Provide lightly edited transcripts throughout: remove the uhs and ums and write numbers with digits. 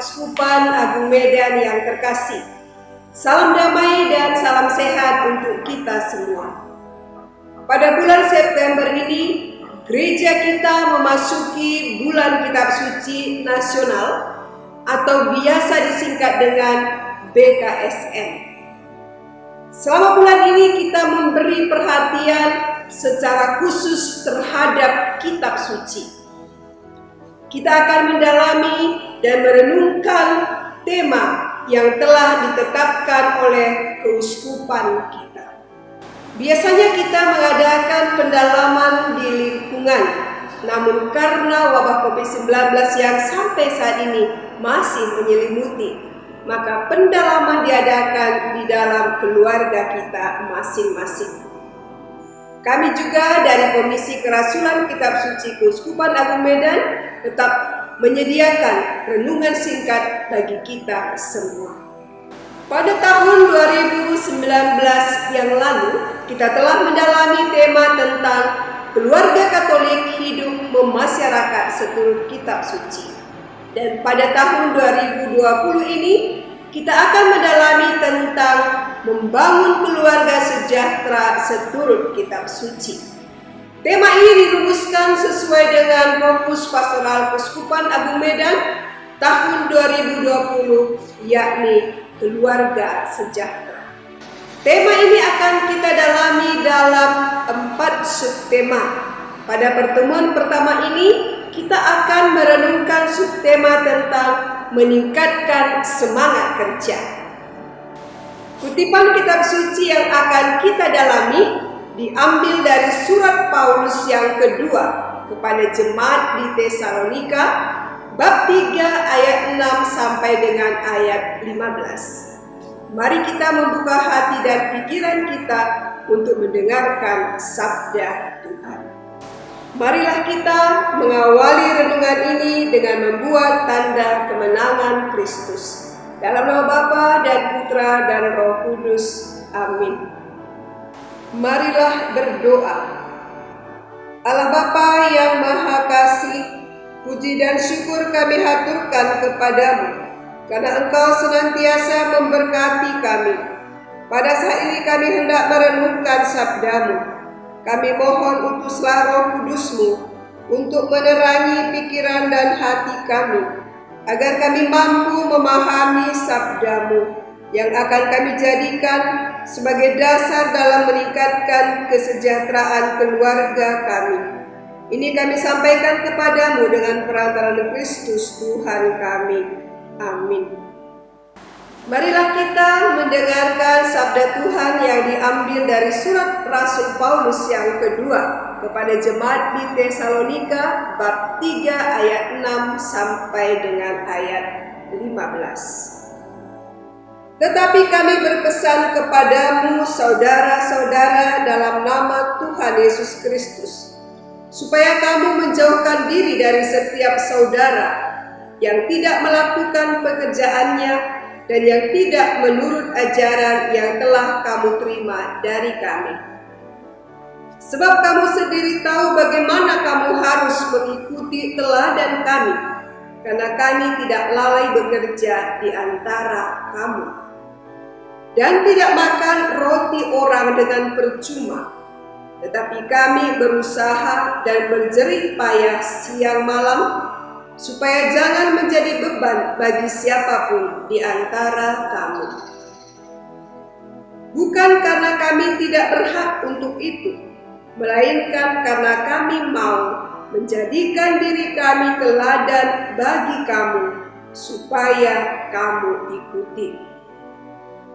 Keuskupan Agung Medan yang terkasih. Salam damai dan salam sehat untuk kita semua. Pada bulan September ini, gereja kita memasuki bulan Kitab Suci Nasional atau biasa disingkat dengan BKSN. Selama bulan ini kita memberi perhatian secara khusus terhadap Kitab Suci. Kita akan mendalami dan merenungkan tema yang telah ditetapkan oleh keuskupan kita. Biasanya kita mengadakan pendalaman di lingkungan, namun karena wabah COVID-19 yang sampai saat ini masih menyelimuti, maka pendalaman diadakan di dalam keluarga kita masing-masing. Kami juga dari Komisi Kerasulan Kitab Suci Keuskupan Agung Medan tetap menyediakan renungan singkat bagi kita semua. Pada tahun 2019 yang lalu, kita telah mendalami tema tentang keluarga Katolik hidup memasyarakat seturut Kitab Suci. Dan pada tahun 2020 ini, kita akan mendalami tentang membangun keluarga sejahtera seturut Kitab Suci. Tema ini dirumuskan sesuai dengan fokus pastoral Keuskupan Agung Medan tahun 2020, yakni keluarga sejahtera. Tema ini akan kita dalami dalam 4 subtema. Pada pertemuan pertama ini, kita akan merenungkan subtema tentang meningkatkan semangat kerja. Kutipan Kitab Suci yang akan kita dalami diambil dari surat Paulus yang kedua kepada jemaat di Tesalonika, bab 3 ayat 6 sampai dengan ayat 15. Mari kita membuka hati dan pikiran kita untuk mendengarkan sabda Tuhan. Marilah kita mengawali renungan ini dengan membuat tanda kemenangan Kristus. Dalam nama Bapa dan Putra dan Roh Kudus. Amin. Marilah berdoa. Allah Bapa yang Maha Kasih, puji dan syukur kami haturkan kepadamu, karena Engkau senantiasa memberkati kami. Pada saat ini kami hendak merenungkan sabdamu. Kami mohon utuslah Roh Kudus-Mu untuk menerangi pikiran dan hati kami, agar kami mampu memahami sabdamu yang akan kami jadikan sebagai dasar dalam meningkatkan kesejahteraan keluarga kami. Ini kami sampaikan kepadamu dengan perantaraan Kristus Tuhan kami. Amin. Marilah kita mendengarkan sabda Tuhan yang diambil dari surat Rasul Paulus yang kedua kepada jemaat di Tesalonika bab 3 ayat 6 sampai dengan ayat 15. Tetapi kami berpesan kepadamu saudara-saudara dalam nama Tuhan Yesus Kristus, supaya kamu menjauhkan diri dari setiap saudara yang tidak melakukan pekerjaannya dan yang tidak menurut ajaran yang telah kamu terima dari kami. Sebab kamu sendiri tahu bagaimana kamu harus mengikuti teladan kami, karena kami tidak lalai bekerja di antara kamu, dan tidak makan roti orang dengan percuma, tetapi kami berusaha dan berjerih payah siang malam, supaya jangan menjadi beban bagi siapapun di antara kamu. Bukan karena kami tidak berhak untuk itu, melainkan karena kami mau menjadikan diri kami teladan bagi kamu, supaya kamu ikuti.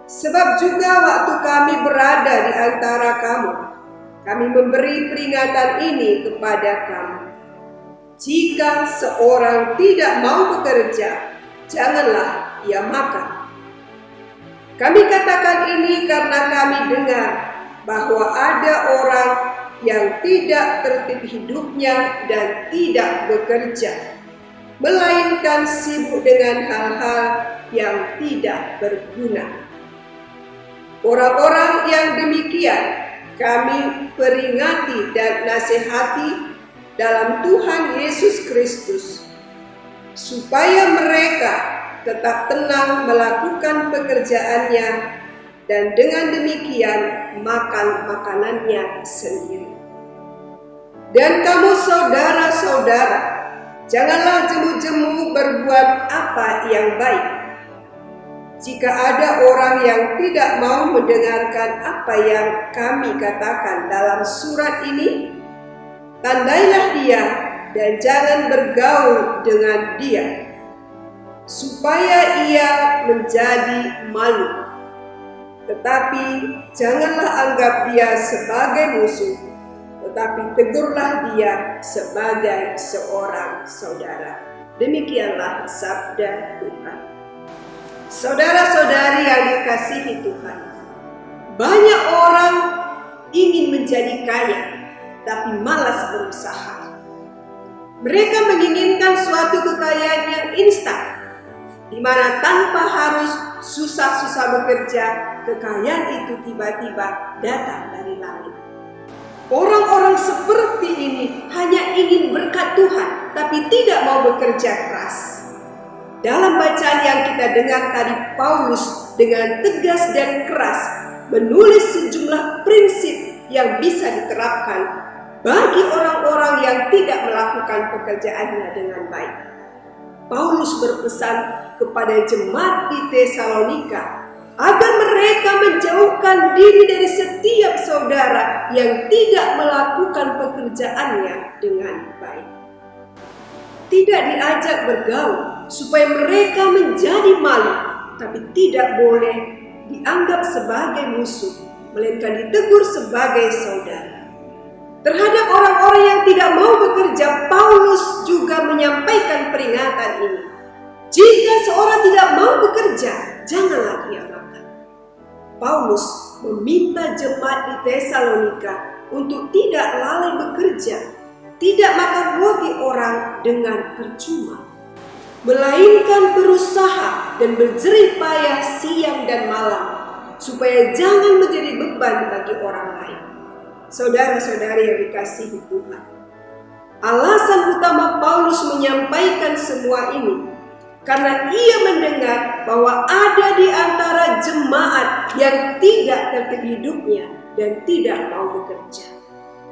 Sebab juga waktu kami berada di antara kamu, kami memberi peringatan ini kepada kamu. Jika seorang tidak mau bekerja, janganlah ia makan. Kami katakan ini karena kami dengar bahwa ada orang yang tidak tertib hidupnya dan tidak bekerja, melainkan sibuk dengan hal-hal yang tidak berguna. Orang-orang yang demikian kami peringati dan nasihati dalam Tuhan Yesus Kristus, supaya mereka tetap tenang melakukan pekerjaannya, dan dengan demikian makan makanannya sendiri. Dan kamu saudara-saudara, janganlah jemu-jemu berbuat apa yang baik. Jika ada orang yang tidak mau mendengarkan apa yang kami katakan dalam surat ini, tandailah dia dan jangan bergaul dengan dia, supaya ia menjadi malu. Tetapi janganlah anggap dia sebagai musuh, tetapi tegurlah dia sebagai seorang saudara. Demikianlah sabda Tuhan. Saudara-saudari yang dikasihi Tuhan, banyak orang ingin menjadi kaya, tapi malas berusaha. Mereka menginginkan suatu kekayaan yang instan, di mana tanpa harus susah-susah bekerja, kekayaan itu tiba-tiba datang dari langit. Orang-orang seperti ini hanya ingin berkat Tuhan, tapi tidak mau bekerja keras. Dalam bacaan yang kita dengar tadi, Paulus dengan tegas dan keras menulis sejumlah prinsip yang bisa diterapkan bagi orang-orang yang tidak melakukan pekerjaannya dengan baik. Paulus berpesan kepada jemaat di Tesalonika agar mereka menjauhkan diri dari setiap saudara yang tidak melakukan pekerjaannya dengan baik. Tidak diajak bergaul supaya mereka menjadi malu, tapi tidak boleh dianggap sebagai musuh, melainkan ditegur sebagai saudara. Terhadap orang-orang yang tidak mau bekerja, Paulus juga menyampaikan peringatan ini. Jika seorang tidak mau bekerja, janganlah ia makan. Paulus meminta jemaat di Tesalonika untuk tidak lalai bekerja, tidak makan roti orang dengan percuma, melainkan berusaha dan berjerih payah siang dan malam, supaya jangan menjadi beban bagi orang lain. Saudara-saudari yang dikasihi Tuhan, alasan utama Paulus menyampaikan semua ini karena ia mendengar bahwa ada di antara jemaat yang tidak tertib hidupnya dan tidak mau bekerja.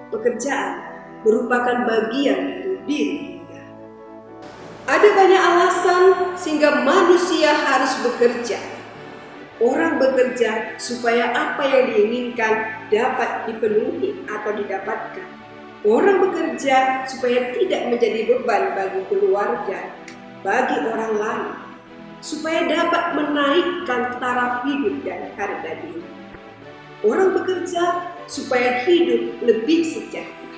Pekerjaan merupakan bagian dari diri kita. Ada banyak alasan sehingga manusia harus bekerja. Orang bekerja supaya apa yang diinginkan dapat dipenuhi atau didapatkan. Orang bekerja supaya tidak menjadi beban bagi keluarga, bagi orang lain, supaya dapat menaikkan taraf hidup dan harga diri. Orang bekerja supaya hidup lebih sejahtera.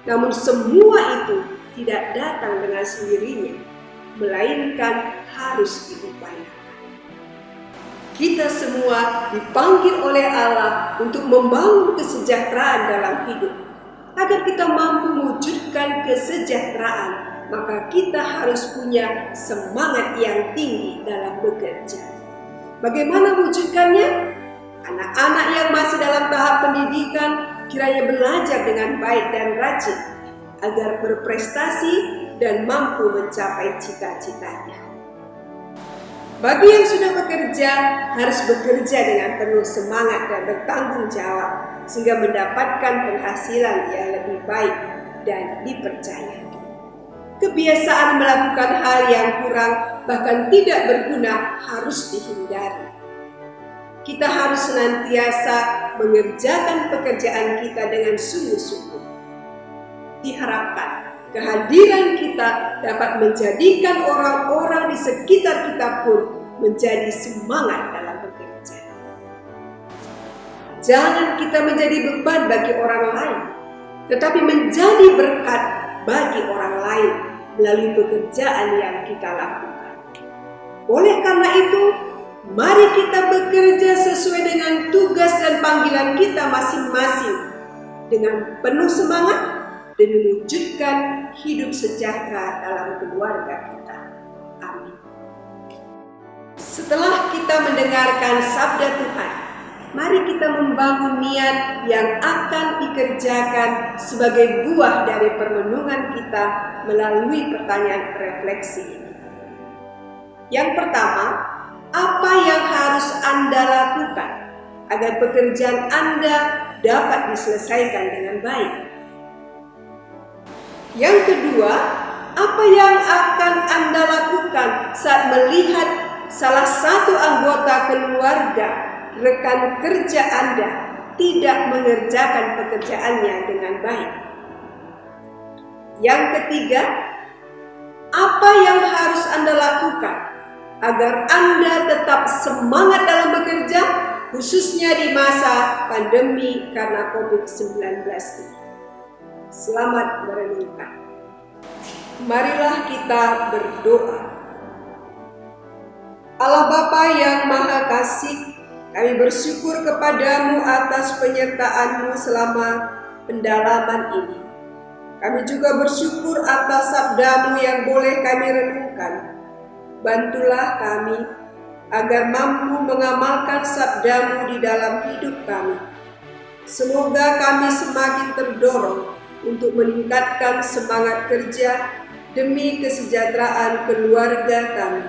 Namun semua itu tidak datang dengan sendirinya, melainkan harus diupayakan. Kita semua dipanggil oleh Allah untuk membangun kesejahteraan dalam hidup. Agar kita mampu mewujudkan kesejahteraan, maka kita harus punya semangat yang tinggi dalam bekerja. Bagaimana mewujudkannya? Anak-anak yang masih dalam tahap pendidikan kiranya belajar dengan baik dan rajin agar berprestasi dan mampu mencapai cita-citanya. Bagi yang sudah bekerja, harus bekerja dengan penuh semangat dan bertanggung jawab sehingga mendapatkan penghasilan yang lebih baik dan dipercaya. Kebiasaan melakukan hal yang kurang bahkan tidak berguna harus dihindari. Kita harus senantiasa mengerjakan pekerjaan kita dengan sungguh-sungguh. Diharapkan kehadiran kita dapat menjadikan orang-orang di sekitar kita pun menjadi semangat dalam bekerja. Jangan kita menjadi beban bagi orang lain, tetapi menjadi berkat bagi orang lain melalui pekerjaan yang kita lakukan. Oleh karena itu, mari kita bekerja sesuai dengan tugas dan panggilan kita masing-masing dengan penuh semangat dan mewujudkan hidup sejahtera dalam keluarga kita. Amin. Setelah kita mendengarkan sabda Tuhan, mari kita membangun niat yang akan dikerjakan sebagai buah dari permenungan kita melalui pertanyaan refleksi ini. Yang pertama, apa yang harus Anda lakukan agar pekerjaan Anda dapat diselesaikan dengan baik? Yang kedua, apa yang akan Anda lakukan saat melihat salah satu anggota keluarga, rekan kerja Anda, tidak mengerjakan pekerjaannya dengan baik? Yang ketiga, apa yang harus Anda lakukan agar Anda tetap semangat dalam bekerja, khususnya di masa pandemi karena COVID-19 ini? Selamat merenungkan. Marilah kita berdoa. Allah Bapa yang Maha Kasih, kami bersyukur kepadamu atas penyertaan-Mu selama pendalaman ini. Kami juga bersyukur atas sabda-Mu yang boleh kami renungkan. Bantulah kami agar mampu mengamalkan sabda-Mu di dalam hidup kami. Semoga kami semakin terdorong untuk meningkatkan semangat kerja demi kesejahteraan keluarga kami.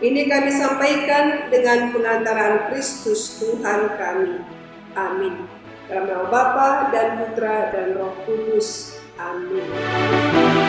Ini kami sampaikan dengan pengantaran Kristus Tuhan kami. Amin. Dalam nama Bapa dan Putra dan Roh Kudus. Amin.